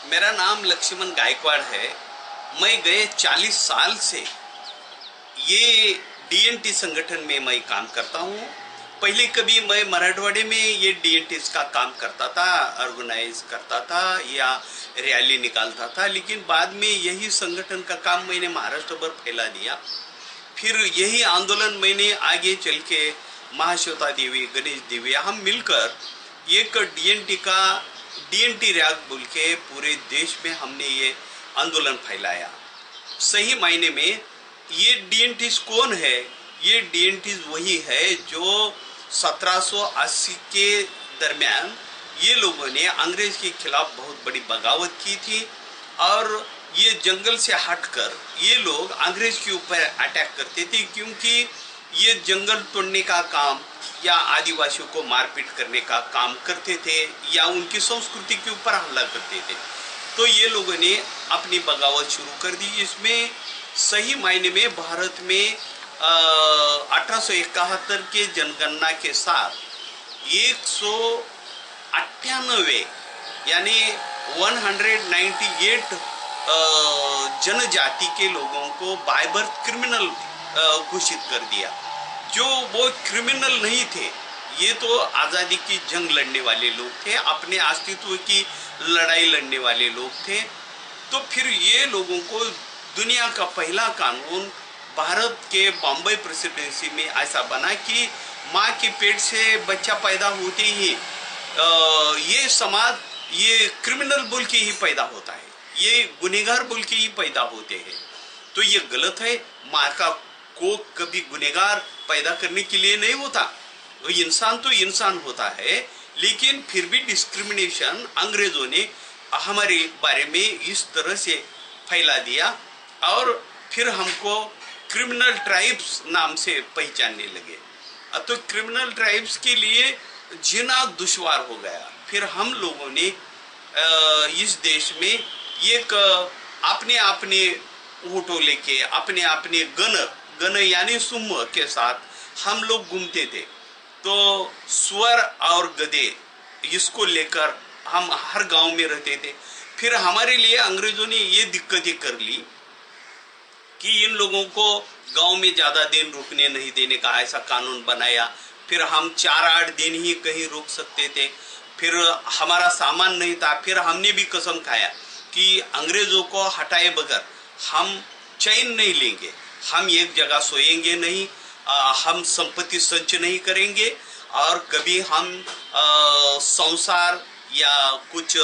मेरा नाम लक्ष्मण गायकवाड़ है। मैं गए 40 साल से ये डीएनटी संगठन में मैं काम करता हूँ। पहले कभी मैं मराठवाड़े में ये डीएनटी का काम करता था, ऑर्गेनाइज करता था या रैली निकालता था, लेकिन बाद में यही संगठन का काम मैंने महाराष्ट्र भर फैला दिया। फिर यही आंदोलन मैंने आगे चल के महाश्वेता देवी, गणेश देवी, हम मिलकर एक डीएनटी रैग बोल के पूरे देश में हमने ये आंदोलन फैलाया। सही मायने में ये डीएनटीज कौन है? ये डीएनटीज वही है जो 1780 के दरमियान ये लोगों ने अंग्रेज के खिलाफ बहुत बड़ी बगावत की थी और ये जंगल से हटकर ये लोग अंग्रेज के ऊपर अटैक करते थे, क्योंकि ये जंगल तोड़ने का काम या आदिवासियों को मारपीट करने का काम करते थे या उनकी संस्कृति के ऊपर हमला करते थे। तो ये लोगों ने अपनी बगावत शुरू कर दी। इसमें सही मायने में भारत में 1871 के जनगणना के साथ 198 यानी 198 जनजाति के लोगों को बाय बर्थ क्रिमिनल घोषित कर दिया। जो वो क्रिमिनल नहीं थे, ये तो आज़ादी की जंग लड़ने वाले लोग थे, अपने अस्तित्व की लड़ाई लड़ने वाले लोग थे। तो फिर ये लोगों को दुनिया का पहला कानून भारत के बॉम्बे प्रेसिडेंसी में ऐसा बना कि माँ के पेट से बच्चा पैदा होते ही ये समाज ये क्रिमिनल बोल के ही पैदा होता है, ये गुनहगार बोल के ही पैदा होते हैं। तो ये गलत है। माँ का को कभी गुनहगार पैदा करने के लिए नहीं होता, तो इंसान होता है। लेकिन फिर भी डिस्क्रिमिनेशन अंग्रेजों ने हमारे बारे में इस तरह से फैला दिया और फिर हमको क्रिमिनल ट्राइब्स नाम से पहचानने लगे। तो क्रिमिनल ट्राइब्स के लिए जीना दुश्वार हो गया। फिर हम लोगों ने इस देश में एक अपने ऊँटों लेके अपने गन यानी सुम्ह के साथ हम लोग घूमते थे। तो सुअर और गधे इसको लेकर हम हर गांव में रहते थे। फिर हमारे लिए अंग्रेजों ने ये दिक्कतें कर ली कि इन लोगों को गांव में ज़्यादा दिन रुकने नहीं देने का ऐसा कानून बनाया। फिर हम 4-8 दिन ही कहीं रुक सकते थे। फिर हमारा सामान नहीं था। फिर हमने भी कसम खाया कि अंग्रेजों को हटाए बगैर हम चैन नहीं लेंगे, हम एक जगह सोएंगे नहीं, हम संपत्ति संचय नहीं करेंगे और कभी हम संसार या कुछ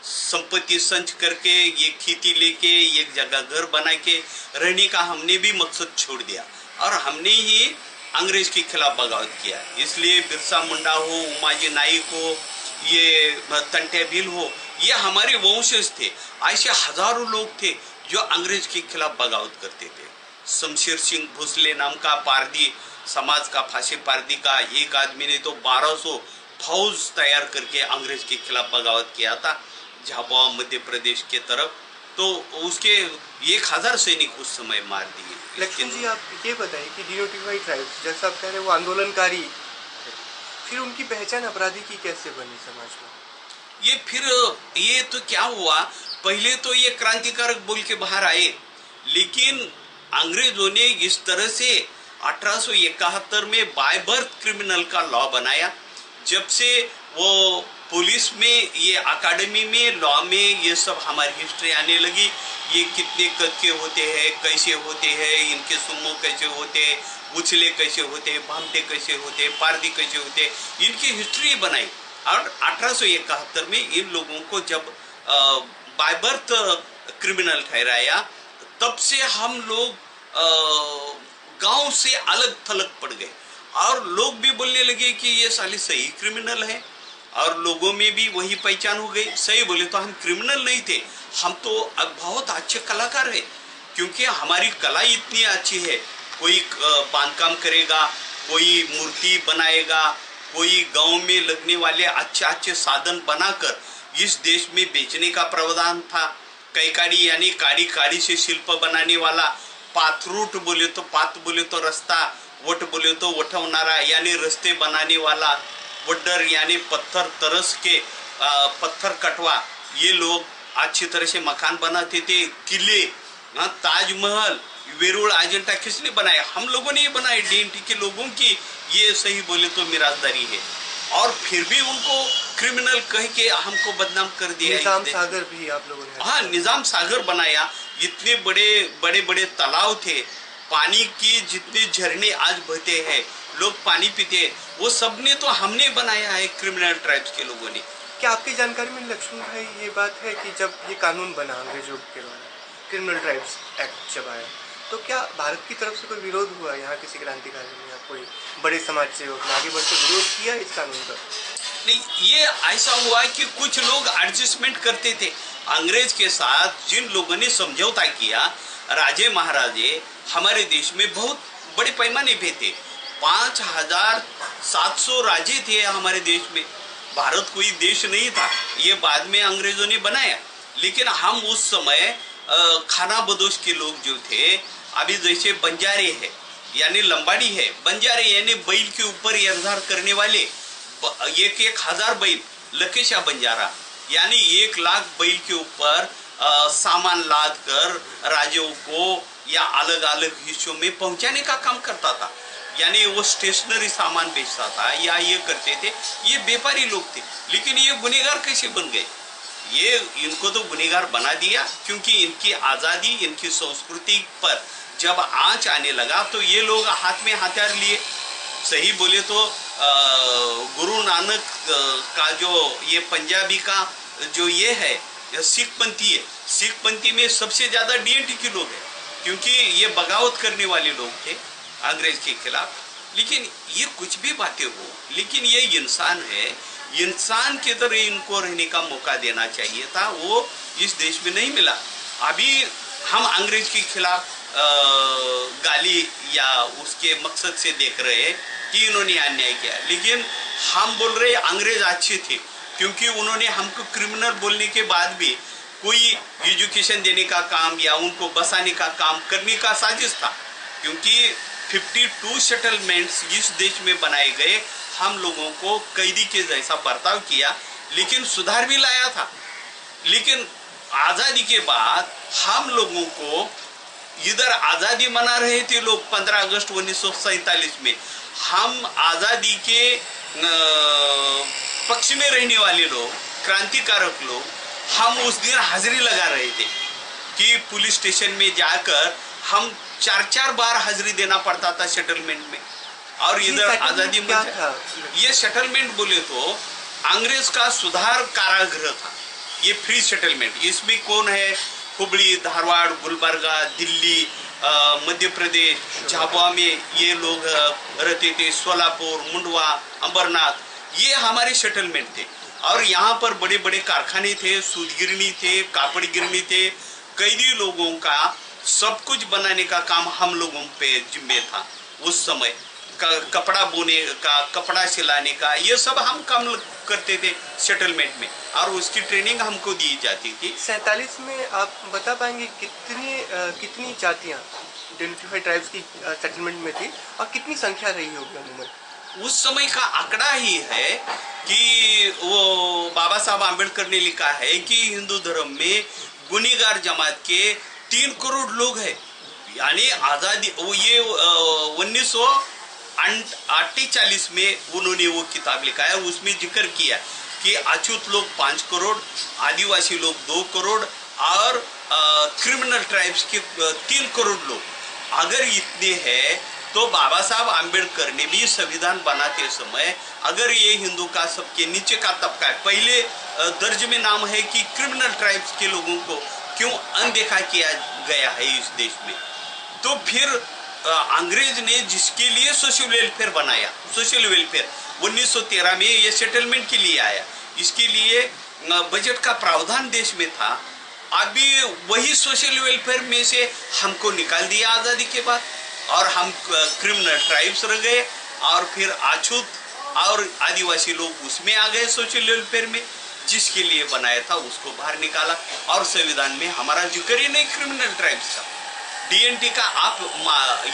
संपत्ति संच करके ये खेती लेके एक जगह घर बना के रहने का हमने भी मकसद छोड़ दिया और हमने ही अंग्रेज के खिलाफ बगावत किया। इसलिए बिरसा मुंडा हो, उमाजी नाइक हो, ये तंटे भील हो, ये हमारे वंशज थे। ऐसे हजारों लोग थे जो अंग्रेज के खिलाफ बगावत करते थे। शमशेर सिंह भोसले नाम का पारदी समाज का, फांसी पारदी का एक आदमी ने तो 1200 फौज तैयार करके अंग्रेज के खिलाफ बगावत किया था झाबुआ मध्य प्रदेश के तरफ। तो उसके 1000 सैनिक उस समय मार दिए। लेकिन जी आप ये बताइए कि डिनोटिफाइड ट्राइब्स जैसा आप कह रहे हैं वो आंदोलनकारी, फिर उनकी पहचान अपराधी की कैसे बनी समाज में? ये तो क्या हुआ, पहले तो ये क्रांतिकारक बोल के बाहर आए, लेकिन अंग्रेजों ने इस तरह से 1871 में बाय बर्थ क्रिमिनल का लॉ बनाया। जब से वो पुलिस में, ये अकादमी में, लॉ में ये सब हमारी हिस्ट्री आने लगी। ये कितने कद के होते हैं, कैसे होते हैं, इनके सुम्मो कैसे होते हैं, उछले कैसे होते हैं, भामटे कैसे होते हैं, पारदी कैसे होते हैं, इनकी हिस्ट्री बनाई। और 1871 में इन लोगों को जब बाय बर्थ क्रिमिनल ठहराया, तब से हम लोग गांव से अलग थलग पड़ गए और लोग भी बोलने लगे कि ये साले सही क्रिमिनल है और लोगों में भी वही पहचान हो गई। सही बोले तो हम क्रिमिनल नहीं थे, हम तो अब बहुत अच्छे कलाकार हैं, क्योंकि हमारी कला इतनी अच्छी है। कोई बांधकाम करेगा, कोई मूर्ति बनाएगा, कोई गांव में लगने वाले अच्छे साधन बनाकर इस देश में बेचने का प्रावधान था। कैकाड़ी यानी काड़ी से शिल्प बनाने वाला, पाथरूट बोले तो पात बोले तो रास्ता, वट बोले तो वठवनारा यानी रस्ते बनाने वाला, वड्डर यानी पत्थर तरस के पत्थर कटवा, ये लोग अच्छी तरह से मकान बनाते थे, किले, हाँ, ताजमहल, वेरूळ अजंता किसने बनाया? हम लोगों ने ये बनाए, डीएनटी के लोगों की ये सही बोले तो मिरासदारी है। और फिर भी उनको क्रिमिनल कह के हमको बदनाम कर दिया। निजाम सागर भी आप लोगों ने, हाँ, निजाम सागर बनाया। इतने बड़े बड़े तालाब थे, पानी की जितने झरने आज बहते हैं, लोग पानी पीते हैं, वो सब ने तो हमने बनाया है, क्रिमिनल ट्राइब्स के लोगों ने। क्या आपकी जानकारी में लक्ष्मण भाई ये बात है कि जब ये कानून बना अंग्रेजों के द्वारा, क्रिमिनल ट्राइब्स एक्ट जब आया, तो क्या भारत की तरफ से कोई विरोध हुआ यहाँ किसी क्रांतिकारी ने या कोई बड़े समाज सेवक ने आगे बढ़कर विरोध किया इस कानून का? नहीं, ये ऐसा हुआ कि कुछ लोग एडजस्टमेंट करते थे अंग्रेज के साथ। जिन लोगों ने समझौता किया, राजे महाराजे हमारे देश में बहुत बड़े पैमाने पे थे, 5700 राजे थे हमारे देश में। भारत कोई देश नहीं था, ये बाद में अंग्रेजों ने बनाया। लेकिन हम उस समय खाना बदोश के लोग जो थे, अभी जैसे बंजारे है यानी लंबाड़ी है, बंजारे यानी बैल के ऊपर एरधार करने वाले, 1,000 बैल, लकेशा बंजारा यानी 1 लाख बैल के ऊपर सामान लाद कर राजाओं को या अलग अलग हिस्सों में पहुंचाने का काम करता था। यानी वो स्टेशनरी सामान बेचता था या ये करते थे, ये व्यापारी लोग थे। लेकिन ये गुनहगार कैसे बन गए? ये इनको तो गुनहगार बना दिया क्योंकि इनकी आज़ादी, इनकी संस्कृति पर जब आंच आने लगा तो ये लोग हाथ में हथियार लिए। सही बोले तो गुरु नानक का जो ये पंजाबी का जो ये है, सिख पंथी है, सिख पंथी में सबसे ज़्यादा डीएनटी के लोग हैं क्योंकि ये बगावत करने वाले लोग थे अंग्रेज के खिलाफ। लेकिन ये कुछ भी बातें हो, लेकिन ये इंसान है, इंसान की तरह इनको रहने का मौका देना चाहिए था, वो इस देश में नहीं मिला। अभी हम अंग्रेज के खिलाफ गाली या उसके मकसद से देख रहे हैं कि इन्होंने अन्याय किया, लेकिन हम बोल रहे अंग्रेज अच्छे थे क्योंकि उन्होंने हमको क्रिमिनल बोलने के बाद भी कोई एजुकेशन देने का काम या उनको बसाने का काम करने का साजिश था। क्योंकि 52 सेटलमेंट्स इस देश में बनाए गए, हम लोगों को कैदी के जैसा बर्ताव किया, लेकिन सुधार भी लाया था। लेकिन आज़ादी के बाद हम लोगों को इधर आज़ादी मना रहे थे लोग 15 अगस्त 1947 में, हम आज़ादी के पक्ष में रहने वाले लोग, क्रांतिकारक लोग, हम उस दिन हाजिरी लगा रहे थे कि पुलिस स्टेशन में जाकर हम 4-4 बार हाजिरी देना पड़ता था सेटलमेंट में। और इधर आज़ादी में ये सेटलमेंट बोले तो अंग्रेज का सुधार कारागृह था, ये फ्री सेटलमेंट। इसमें कौन है? हुबली, धारवाड़, गुलबर्गा, दिल्ली, मध्य प्रदेश, झाबुआ में ये लोग रहते थे, सोलापुर, मुंडवा, अंबरनाथ, ये हमारे सेटलमेंट थे। और यहाँ पर बड़े बड़े कारखाने थे, सूत गिरनी थे, कापड़ गिरनी थे। कैदी लोगों का सब कुछ बनाने का काम हम लोगों पे जिम्मे था उस समय। कपड़ा बोने का, कपड़ा सिलाने का, ये सब हम काम करते थे सेटलमेंट में, और उसकी ट्रेनिंग हमको दी जाती थी। 47 में आप बता पाएंगे कितनी जातियाँ आइडेंटिफाइड ट्राइब्स की सेटलमेंट में थी और कितनी संख्या रही होगी अमूमन? उस समय का आंकड़ा ही है कि वो बाबा साहब आम्बेडकर ने लिखा है कि हिंदू धर्म में गुनहगार जमात के 3 करोड़ लोग हैं। यानी आज़ादी, वो ये 1948 में उन्होंने वो किताब लिखा है, उसमें जिक्र किया कि अछूत लोग 5 करोड़, आदिवासी लोग 2 करोड़ और क्रिमिनल ट्राइब्स के 3 करोड़ लोग। अगर इतने हैं तो बाबा साहब आम्बेडकर ने भी संविधान बनाते समय अगर ये हिंदू का सबके नीचे का तबका है, पहले दर्ज में नाम है कि क्रिमिनल ट्राइब्स के लोगों को क्यों अनदेखा किया गया है इस देश में, तो फिर अंग्रेज ने जिसके लिए सोशल वेलफेयर बनाया, सोशल वेलफेयर 1913 में ये सेटलमेंट के लिए आया, इसके लिए बजट का प्रावधान देश में था। अभी वही सोशल वेलफेयर में से हमको निकाल दिया आज़ादी के बाद, और हम क्रिमिनल ट्राइब्स रह गए, और फिर अछूत और आदिवासी लोग उसमें आ गए सोशल वेलफेयर में। जिसके लिए बनाया था उसको बाहर निकाला, और संविधान में हमारा जिक्र ही नहीं क्रिमिनल ट्राइब्स का। डीएनटी का आप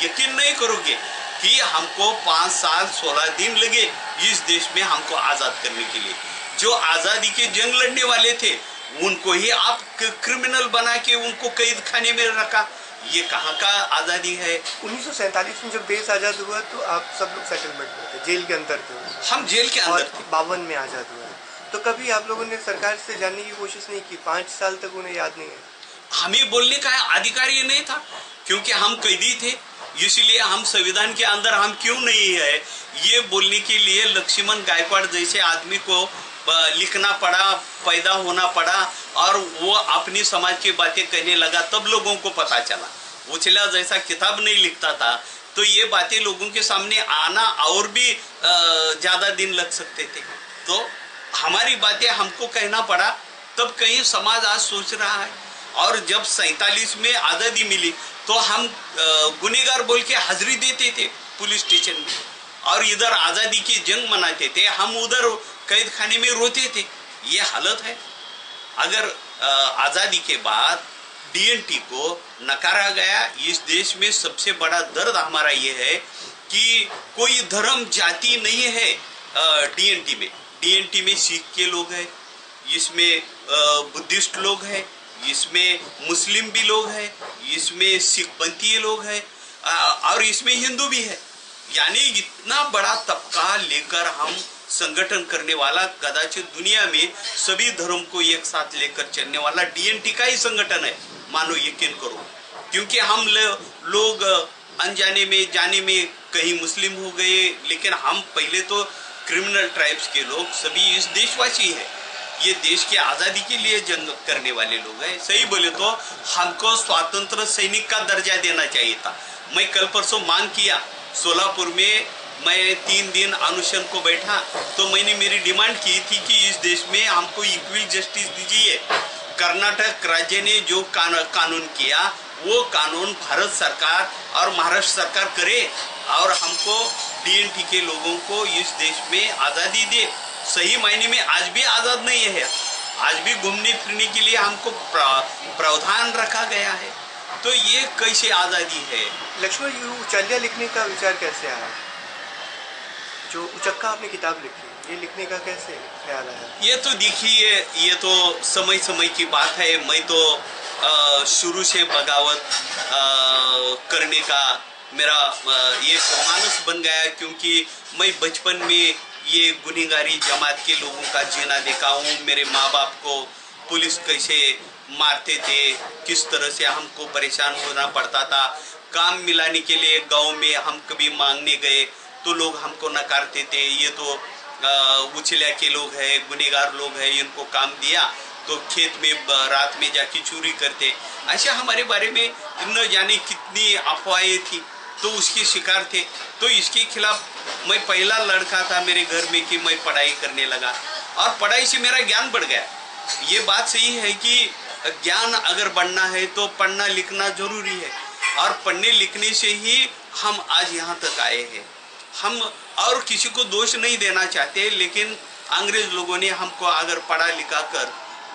यकीन नहीं करोगे कि हमको 5 साल 16 दिन लगे इस देश में हमको आज़ाद करने के लिए। जो आज़ादी के जंग लड़ने वाले थे उनको ही आप क्रिमिनल बना के उनको कैद खाने में रखा। ये कहाँ का आज़ादी है? 1947 में जब देश आज़ाद हुआ तो आप सब लोग सेटलमेंट में थे, जेल के अंदर थे। हम जेल के अंदर थे। 52 में आज़ाद हुआ, तो कभी आप लोगों ने सरकार से जानने की कोशिश नहीं की? 5 साल तक उन्हें याद नहीं है। हमें बोलने का अधिकार ये नहीं था, क्योंकि हम कैदी थे। इसलिए हम संविधान के अंदर हम क्यों नहीं है ये बोलने के लिए लक्ष्मण गायकवाड़ जैसे आदमी को लिखना पड़ा, पैदा होना पड़ा, और वो अपनी समाज की बातें कहने लगा, तब लोगों को पता चला। उछला जैसा किताब नहीं लिखता था तो ये बातें लोगों के सामने आना और भी ज़्यादा दिन लग सकते थे। तो हमारी बातें हमको कहना पड़ा, तब कहीं समाज आज सोच रहा है। और जब 47 में आज़ादी मिली तो हम गुनहगार बोल के हाजिरी देते थे पुलिस स्टेशन में, और इधर आज़ादी की जंग मनाते थे, हम उधर कैद खाने में रोते थे। ये हालत है। अगर आज़ादी के बाद डीएनटी को नकारा गया, इस देश में सबसे बड़ा दर्द हमारा ये है कि कोई धर्म जाति नहीं है डीएनटी में। डीएनटी में सिख के लोग हैं, इसमें बुद्धिस्ट लोग हैं, इसमें मुस्लिम भी लोग हैं, इसमें सिखपंथी लोग हैं, और इसमें हिंदू भी है। यानी इतना बड़ा तबका लेकर हम संगठन करने वाला, कदाचित दुनिया में सभी धर्म को एक साथ लेकर चलने वाला डीएनटी का ही संगठन है, मानो यकीन करो। क्योंकि हम लोग अनजाने में जाने में कहीं मुस्लिम हो गए, लेकिन हम पहले तो क्रिमिनल ट्राइब्स के लोग सभी इस देशवासी है। ये देश की आज़ादी के लिए जंग करने वाले लोग हैं। सही बोले तो हमको स्वतंत्र सैनिक का दर्जा देना चाहिए था। मैं कल परसों मांग किया सोलापुर में, मैं 3 दिन अनुशन को बैठा तो मैंने मेरी डिमांड की थी कि इस देश में हमको इक्वल जस्टिस दीजिए। कर्नाटक राज्य ने जो कानून किया वो कानून भारत सरकार और महाराष्ट्र सरकार करे और हमको डीएनटी के लोगों को इस देश में आज़ादी दे। सही मायने में आज भी आज़ाद नहीं है, आज भी घूमने फिरने के लिए हमको प्रावधान रखा गया है। तो ये कैसे आज़ादी है? लक्ष्मण जी, उचल्या लिखने का विचार कैसे आया? जो उचक्का आपने किताब लिखी, ये लिखने का कैसे ख्याल आया? ये तो देखिए, ये तो समय समय की बात है। मैं तो शुरू से बगावत करने का मेरा ये मानस बन गया, क्योंकि मैं बचपन में ये गुनहगारी जमात के लोगों का जीना देखा हूँ। मेरे माँ बाप को पुलिस कैसे मारते थे, किस तरह से हमको परेशान होना पड़ता था। काम मिलाने के लिए गांव में हम कभी मांगने गए तो लोग हमको नकारते थे। ये तो उछल्या के लोग हैं, गुनहगार लोग हैं, इनको काम दिया तो खेत में रात में जाके चोरी करते। ऐसा हमारे बारे में न जाने कितनी अफवाहें थी, तो उसके शिकार थे। तो इसके खिलाफ मैं पहला लड़का था मेरे घर में कि मैं पढ़ाई करने लगा, और पढ़ाई से मेरा ज्ञान बढ़ गया। ये बात सही है कि ज्ञान अगर बढ़ना है तो पढ़ना लिखना जरूरी है, और पढ़ने लिखने से ही हम आज यहाँ तक आए हैं। हम और किसी को दोष नहीं देना चाहते, लेकिन अंग्रेज लोगों ने हमको अगर पढ़ा लिखा कर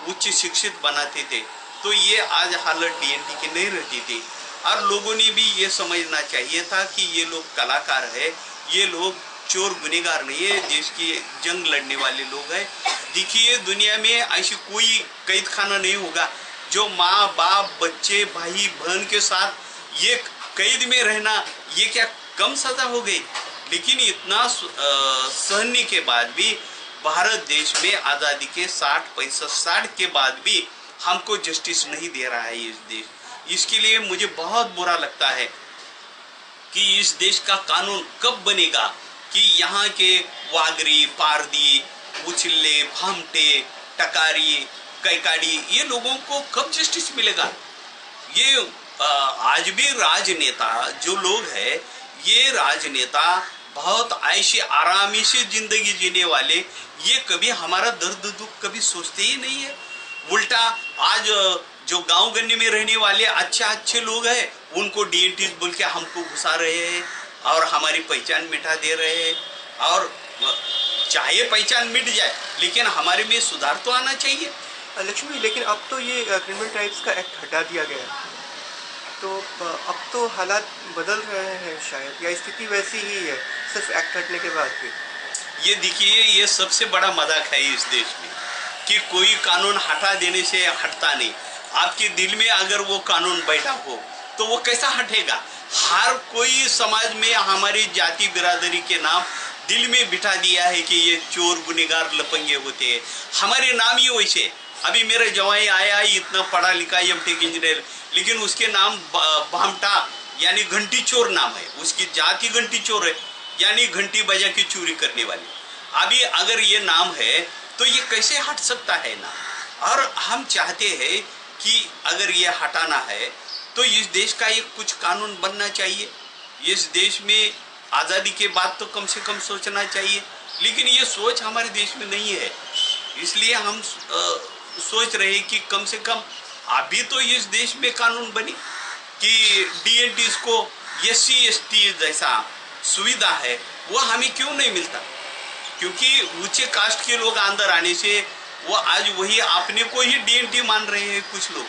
उच्च शिक्षित बनाते थे तो ये आज हालत डीएनटी की नहीं रहती थी। और लोगों ने भी ये समझना चाहिए था कि ये लोग कलाकार है, ये लोग चोर गुनहगार नहीं है, देश की जंग लड़ने वाले लोग हैं। देखिए, दुनिया में ऐसी कोई कैद खाना नहीं होगा जो माँ बाप बच्चे भाई बहन के साथ ये कैद में रहना, ये क्या कम सजा हो गई? लेकिन इतना सहने के बाद भी भारत देश में आज़ादी के 60 के बाद भी हमको जस्टिस नहीं दे रहा है इस देश। इसके लिए मुझे बहुत बुरा लगता है कि इस देश का कानून कब बनेगा कि यहाँ के वागरी, पारदी, उछल्ले, भामटे, टकारी, कैकाड़ी, ये लोगों को कब जस्टिस मिलेगा? ये आज भी राजनेता जो लोग हैं, ये राजनेता बहुत ऐशी आरामी से जिंदगी जीने वाले, ये कभी हमारा दर्द दुख कभी सोचते ही नहीं है। उल्टा आज जो गांव गन्ने में रहने वाले अच्छे लोग हैं, उनको डीएनटीज बोल के हमको घुसा रहे हैं और हमारी पहचान मिटा दे रहे हैं। और चाहे पहचान मिट जाए, लेकिन हमारे में सुधार तो आना चाहिए। लक्ष्मी, लेकिन अब तो ये क्रिमिनल ट्राइब्स का एक्ट हटा दिया गया, तो अब तो हालात बदल रहे हैं शायद, या स्थिति वैसी ही है सिर्फ एक्ट हटने के बाद भी? ये देखिए, ये सबसे बड़ा मजाक है इस देश में कि कोई कानून हटा देने से हटता नहीं। आपके दिल में अगर वो कानून बैठा हो तो वो कैसा हटेगा? हर कोई समाज में हमारी जाति बिरादरी के नाम दिल में बिठा दिया है कि ये चोर गुनेगार लफंगे होते हैं। हमारे नाम ही वैसे। अभी मेरा जवाई आया इतना पढ़ा लिखा एमटेक इंजीनियर, लेकिन उसके नाम भामटा यानी घंटी चोर नाम है। उसकी जाति घंटी चोर है, यानी घंटी बजा के चोरी करने वाली। अभी अगर ये नाम है तो ये कैसे हट सकता है ना? और हम चाहते हैं कि अगर ये हटाना है तो इस देश का एक कुछ कानून बनना चाहिए। इस देश में आज़ादी के बाद तो कम से कम सोचना चाहिए, लेकिन ये सोच हमारे देश में नहीं है। इसलिए हम सोच रहे हैं कि कम से कम अभी तो इस देश में कानून बने कि डीएनटीज को SC ST जैसा सुविधा है वो हमें क्यों नहीं मिलता? क्योंकि ऊंचे कास्ट के लोग अंदर आने से वो आज वही अपने को ही डीएनटी मान रहे हैं कुछ लोग,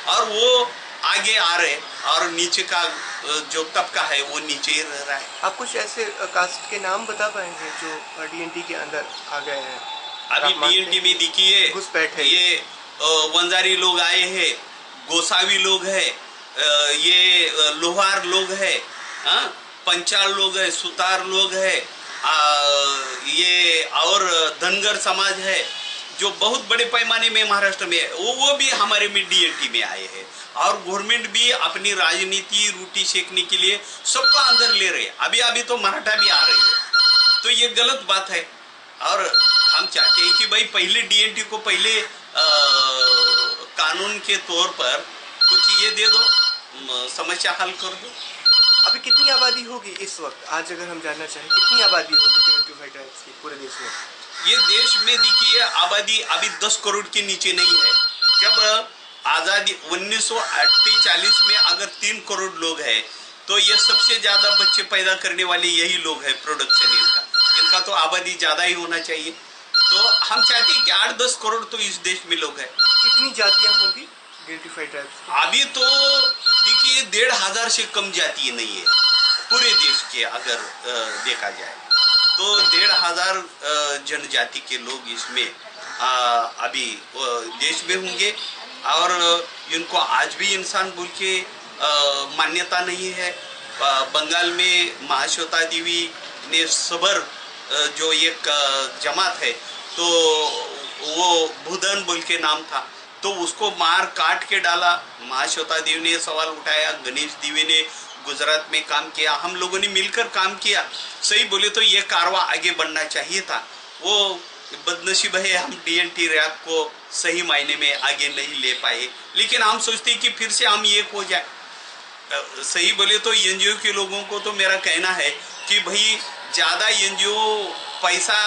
और वो आगे आ रहे, और नीचे का जो तबका है वो नीचे ही रह रहा है। आप कुछ ऐसे कास्ट के नाम बता पाएंगे जो डीएनटी के अंदर आ गए हैं? अभी डीएनटी में देखिए घुसपैठ है, ये वंजारी लोग आए हैं, गोसावी लोग हैं, ये लोहार लोग हैं, पंचाल लोग हैं, सुतार लोग हैं, ये और धनगर समाज है जो बहुत बड़े पैमाने में महाराष्ट्र में है, वो भी हमारे में डीएनटी में आए हैं। और गवर्नमेंट भी अपनी राजनीति रोटी सेकने के लिए सबको अंदर ले रहे हैं। अभी अभी तो मराठा भी आ रही है, तो ये गलत बात है। और हम चाहते हैं कि भाई पहले डीएनटी को पहले कानून के तौर पर कुछ ये दे दो, समस्या हल कर दो। अभी कितनी आबादी होगी इस वक्त? आज अगर हम जानना चाहें कितनी आबादी होगी डीएनटी ट्राइब्स की पूरे देश में? ये देश में देखिए आबादी अभी 10 करोड़ के नीचे नहीं है। जब आज़ादी 1948 में अगर 3 करोड़ लोग हैं तो ये सबसे ज़्यादा बच्चे पैदा करने वाले यही लोग हैं। प्रोडक्शन इनका तो आबादी ज़्यादा ही होना चाहिए। तो हम चाहते हैं कि 8-10 करोड़ तो इस देश में लोग हैं। कितनी जातियाँ होंगी डीएनटी ट्राइब्स? अभी तो देखिए 1,500 से कम जाति नहीं है पूरे देश के। अगर देखा जाए तो 1,500 जनजाति के लोग इसमें अभी देश में होंगे, और इनको आज भी इंसान बोल के मान्यता नहीं है। बंगाल में महाश्वेता देवी ने सबर जो एक जमात है तो वो भूदन बोल के नाम था, तो उसको मार काट के डाला। महाश्वेता देवी ने सवाल उठाया, गणेश देवी ने गुजरात में काम किया, हम लोगों ने मिलकर काम किया। सही बोले तो ये कारवा आगे बढ़ना चाहिए था। वो बदनसीब है हम डीएनटी रैप को सही मायने में आगे नहीं ले पाए, लेकिन हम सोचते हैं कि फिर से हम एक हो जाए। सही बोले तो एनजीओ के लोगों को तो मेरा कहना है कि भाई ज़्यादा एनजीओ पैसा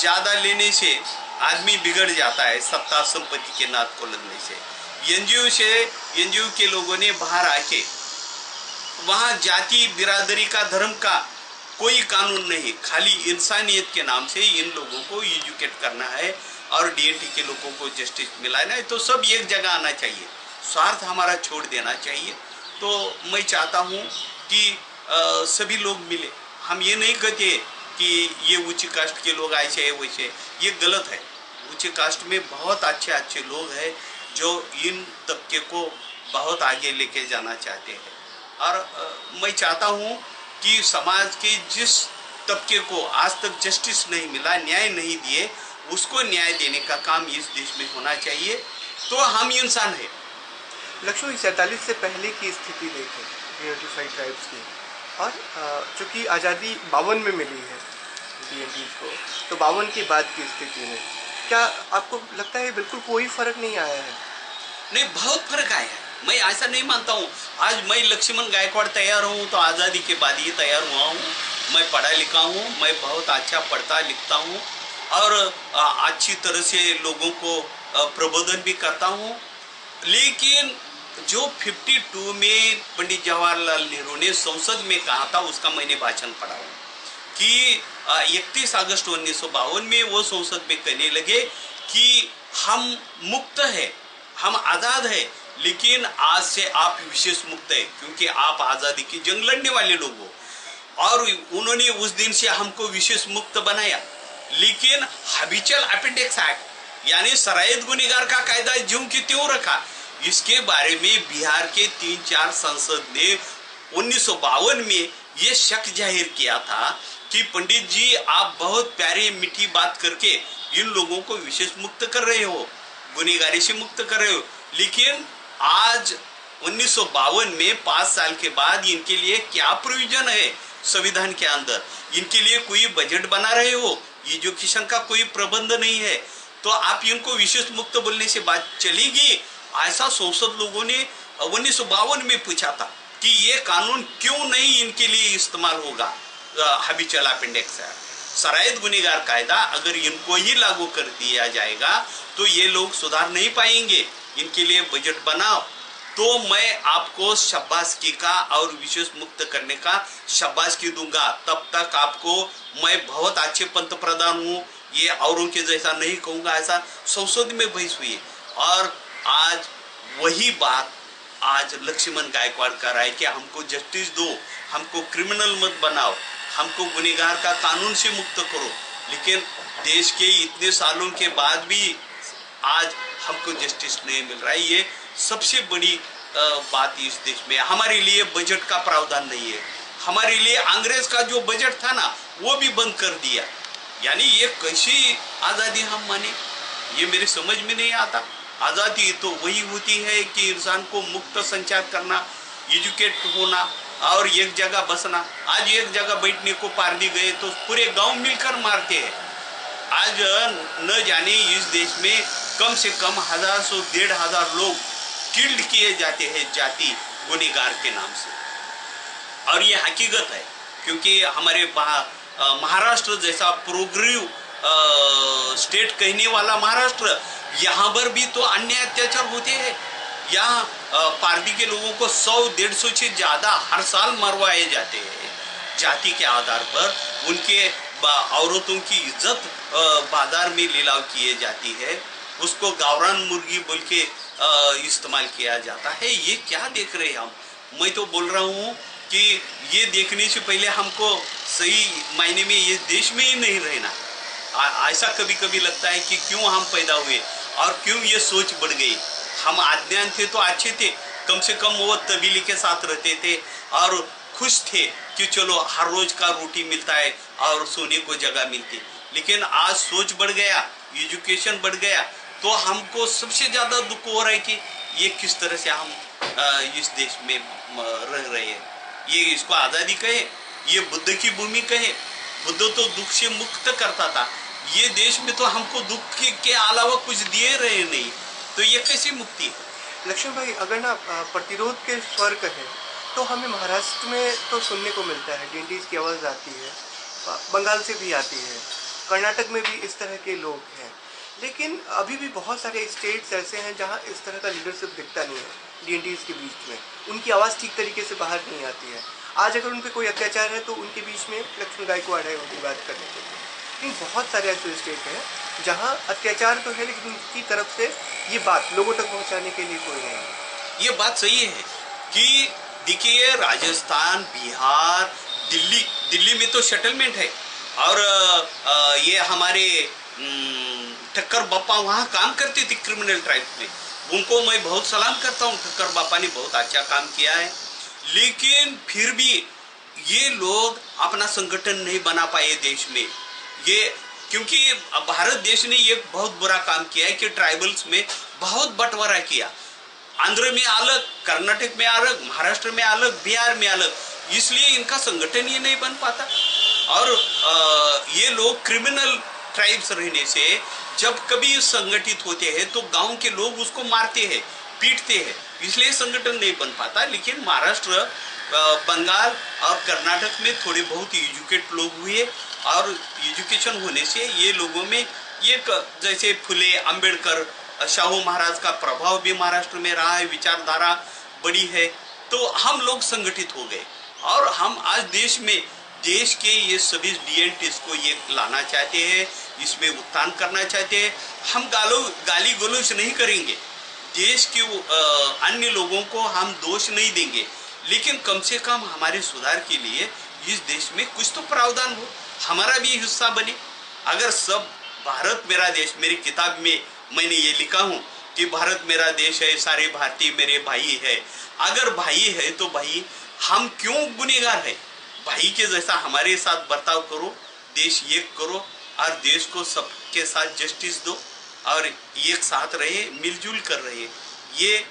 ज़्यादा लेने से आदमी बिगड़ जाता है, सत्ता संपत्ति के नाद को लगने से। एनजीओ के लोगों ने बाहर आके वहाँ जाति बिरादरी का धर्म का कोई कानून नहीं, खाली इंसानियत के नाम से इन लोगों को एजुकेट करना है और डीएनटी के लोगों को जस्टिस मिलाना है। तो सब एक जगह आना चाहिए, स्वार्थ हमारा छोड़ देना चाहिए। तो मैं चाहता हूँ कि सभी लोग मिले। हम ये नहीं कहते कि ये ऊंची कास्ट के लोग ऐसे है वैसे, ये गलत है। ऊंचे कास्ट में बहुत अच्छे अच्छे लोग हैं जो इन तबके को बहुत आगे लेके जाना चाहते हैं। और मैं चाहता हूँ कि समाज के जिस तबके को आज तक जस्टिस नहीं मिला, न्याय नहीं दिए, उसको न्याय देने का काम इस देश में होना चाहिए। तो हम इंसान हैं। लक्ष्मण 47 से पहले की स्थिति देखें डीएनटी ट्राइब्स की, और चूँकि आज़ादी 52 में मिली है डीएनटी को, तो 52 के बाद की स्थिति में क्या आपको लगता है बिल्कुल कोई फर्क नहीं आया है? नहीं, बहुत फर्क आया है। मैं ऐसा नहीं मानता हूँ। आज मैं लक्ष्मण गायकवाड़ तैयार हूँ तो आज़ादी के बाद ही तैयार हुआ हूँ। मैं पढ़ा लिखा हूँ, मैं बहुत अच्छा पढ़ता लिखता हूँ और अच्छी तरह से लोगों को प्रबोधन भी करता हूँ। लेकिन जो 52 में पंडित जवाहरलाल नेहरू ने संसद में कहा था, उसका मैंने भाषण पढ़ा हूँ कि 31 अगस्त 1952 में वो संसद में कहने लगे कि हम मुक्त है, हम आज़ाद है, लेकिन आज से आप विशेष मुक्त है क्योंकि आप आज़ादी की जंग लड़ने वाले लोग हो। और उन्होंने उस दिन से हमको विशेष मुक्त बनाया। लेकिन हैबिचुअल अपेंडिक्स एक्ट यानी सरायत गुनेगार का कायदा ज्यों की त्यों रखा। इसके बारे में बिहार के 3-4 सांसद ने 1952 में ये शक जाहिर किया था कि पंडित जी आप बहुत प्यारी मीठी बात करके इन लोगों को विशेष मुक्त कर रहे हो, गुनेगारी से मुक्त कर रहे हो, लेकिन आज 1952 में 5 साल के बाद इनके लिए क्या प्रोविजन है संविधान के अंदर? इनके लिए कोई बजट बना रहे हो? एजुकेशन का कोई प्रबंध नहीं है, तो आप इनको विशेष मुक्त बोलने से बात चलेगी? ऐसा संसद लोगों ने 1952 में पूछा था कि ये कानून क्यों नहीं इनके लिए इस्तेमाल होगा। हैबिचुअल अपेंडिक्स है, सरायत गुनेगार कायदा अगर इनको ही लागू कर दिया जाएगा तो ये लोग सुधार नहीं पाएंगे। इनके लिए बजट बनाओ, तो मैं आपको शाबाशी का और विशेष मुक्त करने का शाबाशी दूंगा। तब तक आपको मैं बहुत अच्छे पंत प्रधान हूँ, ये औरों के जैसा नहीं कहूँगा। ऐसा संसद में बहस हुई और आज वही बात आज लक्ष्मण गायकवाड़ कर रहा है कि हमको जस्टिस दो, हमको क्रिमिनल मत बनाओ, हमको गुनहगार का कानून से मुक्त करो। लेकिन देश के इतने सालों के बाद भी आज हमको जस्टिस नहीं मिल रहा है। ये सबसे बड़ी बात इस देश में। हमारे लिए बजट का प्रावधान नहीं है, हमारे लिए अंग्रेज का जो बजट था ना वो भी बंद कर दिया। यानी ये कैसी आज़ादी हम माने, ये मेरे समझ में नहीं आता। आज़ादी तो वही होती है कि इंसान को मुक्त संचार करना, एजुकेट होना और एक जगह बसना। आज एक जगह बैठने को पारदी गए तो पूरे गांव मिलकर मारते हैं। आज न जाने इस देश में कम से कम 1000 से 1500 लोग किल्ड किए जाते हैं जाति गुनेगार के नाम से। और ये हकीकत है, क्योंकि हमारे महाराष्ट्र जैसा प्रोग्रेसिव स्टेट कहने वाला महाराष्ट्र, यहाँ पर भी तो अन्य अत्याचार होते हैं। यहाँ पारदी के लोगों को 100-150 से ज़्यादा हर साल मरवाए जाते हैं जाति के आधार पर। उनके औरतों की इज्जत बाजार में लीलाव किए जाती है, उसको गावरान मुर्गी बोल के इस्तेमाल किया जाता है। ये क्या देख रहे हैं हम? मैं तो बोल रहा हूँ कि ये देखने से पहले हमको सही मायने में ये देश में ही नहीं रहना। ऐसा कभी कभी लगता है कि क्यों हम पैदा हुए और क्यों ये सोच बढ़ गई। हम अज्ञान थे तो अच्छे थे, कम से कम वो तबीले के साथ रहते थे और खुश थे कि चलो हर रोज का रोटी मिलता है और सोने को जगह मिलती। लेकिन आज सोच बढ़ गया, एजुकेशन बढ़ गया, तो हमको सबसे ज़्यादा दुख हो रहा है कि ये किस तरह से हम इस देश में रह रहे हैं। ये इसको आज़ादी कहे, ये बुद्ध की भूमि कहे। बुद्ध तो दुख से मुक्त करता था, ये देश में तो हमको दुख के अलावा कुछ दिए रहे नहीं, तो ये कैसी मुक्ति है? लक्ष्मण भाई, अगर ना प्रतिरोध के स्वर कहें तो हमें महाराष्ट्र में तो सुनने को मिलता है, डीएनटीज की आवाज़ आती है, बंगाल से भी आती है, कर्नाटक में भी इस तरह के लोग हैं। लेकिन अभी भी बहुत सारे स्टेट्स ऐसे हैं जहां इस तरह का लीडरशिप दिखता नहीं है डीएनटीज के बीच में, उनकी आवाज़ ठीक तरीके से बाहर नहीं आती है। आज अगर उन पर कोई अत्याचार है तो उनके बीच में लक्ष्मण गायकवाड़ है उनकी बात करने के लिए। लेकिन बहुत सारे ऐसे स्टेट हैं जहाँ अत्याचार तो है लेकिन उनकी तरफ से ये बात लोगों तक पहुँचाने के लिए कोई नहीं है। ये बात सही है कि देखिए राजस्थान, बिहार, दिल्ली में तो सेटलमेंट है और ये हमारे ठक्कर बापा वहाँ काम करते थे क्रिमिनल ट्राइब्स में, उनको मैं बहुत सलाम करता हूँ। ठक्कर बापा ने बहुत अच्छा काम किया है, लेकिन फिर भी ये लोग अपना संगठन नहीं बना पाए देश में। ये क्योंकि भारत देश ने ये बहुत बुरा काम किया है कि ट्राइबल्स में बहुत बंटवारा किया। आंध्र में अलग, कर्नाटक में अलग, महाराष्ट्र में अलग, बिहार में अलग, इसलिए इनका संगठन ही नहीं बन पाता। और ये लोग क्रिमिनल ट्राइब्स रहने से जब कभी संगठित होते हैं तो गांव के लोग उसको मारते हैं, पीटते हैं, इसलिए संगठन नहीं बन पाता। लेकिन महाराष्ट्र, बंगाल और कर्नाटक में थोड़े बहुत एजुकेट लोग हुए और एजुकेशन होने से ये लोगों में एक जैसे फुले, अंबेडकर, शाहू महाराज का प्रभाव भी महाराष्ट्र में रहा है, विचारधारा बड़ी है, तो हम लोग संगठित हो गए और हम आज देश के ये सभी डीएनटीज को ये लाना चाहते हैं, इसमें उत्थान करना चाहते हैं। हम गाली गलौज नहीं करेंगे, देश के अन्य लोगों को हम दोष नहीं देंगे, लेकिन कम से कम हमारे सुधार के लिए इस देश में कुछ तो प्रावधान हो, हमारा भी हिस्सा बने। अगर सब भारत मेरा देश, मेरी किताब में मैंने ये लिखा हूँ कि भारत मेरा देश है, सारे भारतीय मेरे भाई है। अगर भाई है तो भाई हम क्यों गुनहगार है? भाई के जैसा हमारे साथ बर्ताव करो, देश एक करो और देश को सबके साथ जस्टिस दो और एक साथ रहे, मिलजुल कर रहे। ये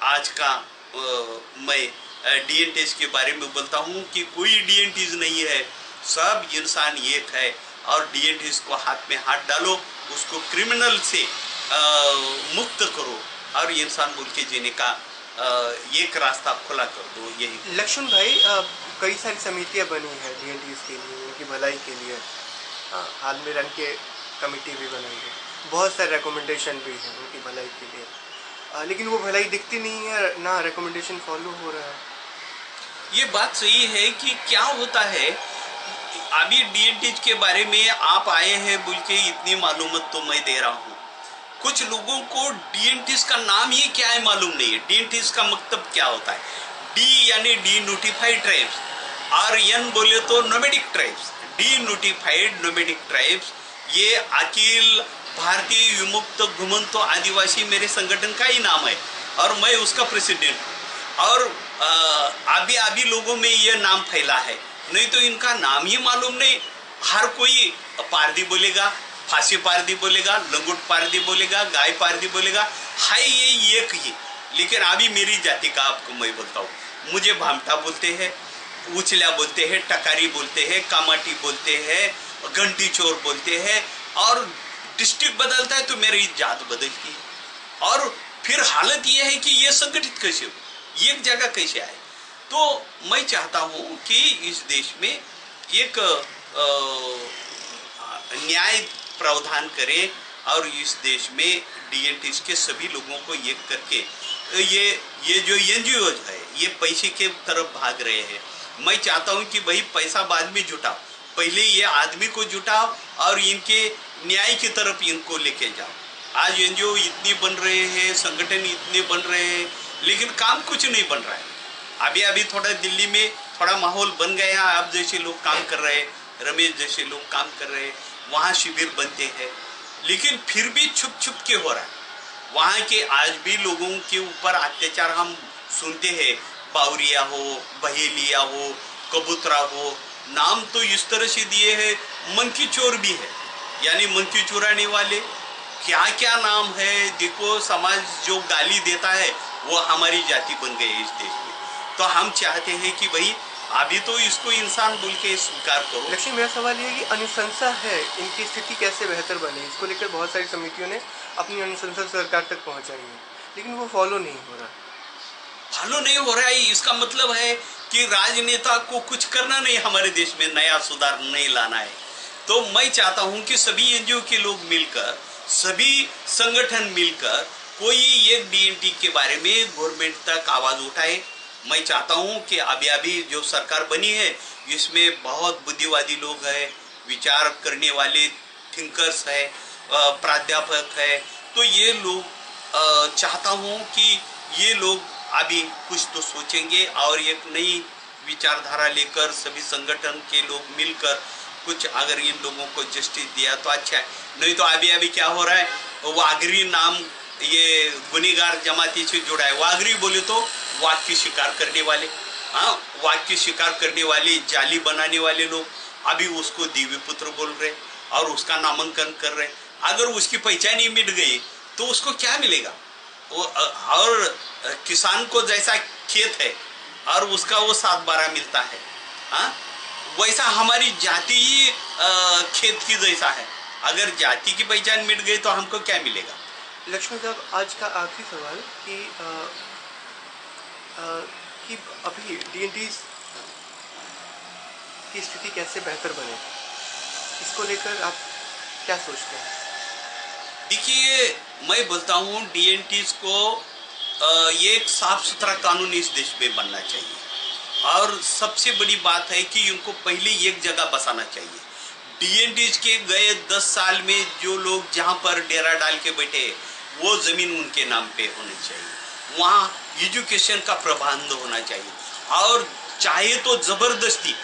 आज का मैं डीएनटीज के बारे में बोलता हूँ कि कोई डीएनटीज नहीं है, सब इंसान एक है। और डीएनटीज को हाथ में हाथ डालो, उसको क्रिमिनल से मुक्त करो और इंसान बोल के जीने का एक रास्ता खुला कर दो। यही लक्ष्मण भाई, कई सारी समितियां बनी हैं डीएनटीज के लिए, उनकी भलाई के लिए। हाल में रन के कमेटी भी बनाई है, बहुत सारे रिकमेंडेशन भी हैं उनकी भलाई के लिए, लेकिन वो भलाई दिखती नहीं है, ना रिकमेंडेशन फॉलो हो रहा है। ये बात सही है कि क्या होता है, अभी डीएनटीज के बारे में आप आए हैं बोल के इतनी मालूमात तो मैं दे रहा हूँ। कुछ लोगों को डीएनटीज का नाम ही क्या है मालूम नहीं है। डीएनटीज का मतलब क्या होता है? डी यानी डी नोटिफाइड ट्राइब्स और एन बोले तो nomadic tribes. D notified nomadic tribes ये अखिल भारतीय विमुक्त घुमंतो आदिवासी मेरे संगठन का ही नाम है और मैं उसका प्रेसिडेंट हूँ। और अभी लोगों में ये नाम फैला है, नहीं तो इनका नाम ही मालूम नहीं। हर कोई पारदी बोलेगा, फांसी पारदी बोलेगा, लंगोट पारदी बोलेगा, गाय पारदी बोलेगा, है ये एक ही। लेकिन अभी मेरी जाति का आपको मैं बोलता हूँ, मुझे भामटा बोलते हैं, उचला बोलते हैं, टकारी बोलते हैं, कामाटी बोलते हैं, घंटी चोर बोलते हैं। और डिस्ट्रिक्ट बदलता है तो मेरी जात बदलती है। और फिर हालत ये है कि ये संगठित कैसे हो, एक जगह कैसे आए। तो मैं चाहता हूँ कि इस देश में एक न्याय प्रावधान करें और इस देश में डीएनटीज के सभी लोगों को एक करके ये जो एनजीओ है ये पैसे के तरफ भाग रहे हैं। मैं चाहता हूं कि भाई पैसा बाद में जुटाओ, पहले ये आदमी को जुटाओ और इनके न्याय की तरफ इनको लेके जाओ। आज एनजीओ इतनी बन रहे हैं, संगठन इतने बन रहे हैं, लेकिन काम कुछ नहीं बन रहा है। अभी थोड़ा दिल्ली में थोड़ा माहौल बन गया, आप जैसे लोग काम कर रहे हैं, रमेश जैसे लोग काम कर रहे हैं, वहाँ शिविर बनते हैं, लेकिन फिर भी छुप छुप के हो रहा है। वहाँ के आज भी लोगों के ऊपर अत्याचार हम सुनते हैं। बावरिया हो, बहेलिया हो, कबूतरा हो, नाम तो इस तरह से दिए हैं। मंकी चोर भी है, यानी मंकी चुराने वाले, क्या क्या नाम है। देखो समाज जो गाली देता है वो हमारी जाति बन गई है इस देश में। तो हम चाहते हैं कि भाई अभी तो इसको इंसान बोल के स्वीकार करो। लक्ष्मी, मेरा सवाल ये है कि अनुशंसा है, इनकी स्थिति कैसे बेहतर बने, इसको लेकर बहुत सारी समितियों ने अपनी अनुशंसा सरकार तक पहुंचाई है, लेकिन वो फॉलो नहीं हो रहा। फॉलो नहीं हो रहा है, इसका मतलब है कि राजनेता को कुछ करना नहीं, हमारे देश में नया सुधार नहीं लाना है। तो मैं चाहता हूं कि सभी एनजीओ के लोग मिलकर, सभी संगठन मिलकर कोई एक डीएनटी के बारे में गवर्नमेंट तक आवाज उठाए। मैं चाहता हूं कि अभी जो सरकार बनी है इसमें बहुत बुद्धिवादी लोग हैं, विचार करने वाले थिंकर्स है, प्राध्यापक है। तो ये लोग चाहता हूं कि ये लोग अभी कुछ तो सोचेंगे और एक नई विचारधारा लेकर सभी संगठन के लोग मिलकर कुछ अगर इन लोगों को जस्टिस दिया तो अच्छा है। नहीं तो अभी क्या हो रहा है, वाघरी नाम ये गुनेगार जमाती से जुड़ा है। वाघरी बोले तो वाघ की शिकार करने वाले, हाँ, वाघ की शिकार करने वाले, जाली बनाने वाले लोग अभी उसको दिव्य पुत्र बोल रहे और उसका नामांकन कर रहे। अगर उसकी पहचान ही मिट गई तो उसको क्या मिलेगा? और किसान को जैसा खेत है और उसका वो 7/12 मिलता है, हाँ, वैसा हमारी जाति ही खेत की जैसा है। अगर जाति की पहचान मिट गई तो हमको क्या मिलेगा? लक्ष्मण साहब, आज का आखिरी सवाल कि अभी डीएनटीज की स्थिति कैसे बेहतर बने, इसको लेकर आप क्या सोचते हैं? देखिए, मैं बोलता हूँ डीएनटीज को ये एक साफ सुथरा कानून इस देश में बनना चाहिए और सबसे बड़ी बात है कि उनको पहले एक जगह बसाना चाहिए। डीएनटीज के गए 10 साल में जो लोग जहाँ पर डेरा डाल के बैठे वो ज़मीन उनके नाम पे होनी चाहिए, वहाँ एजुकेशन का प्रबंध होना चाहिए और चाहे तो ज़बरदस्ती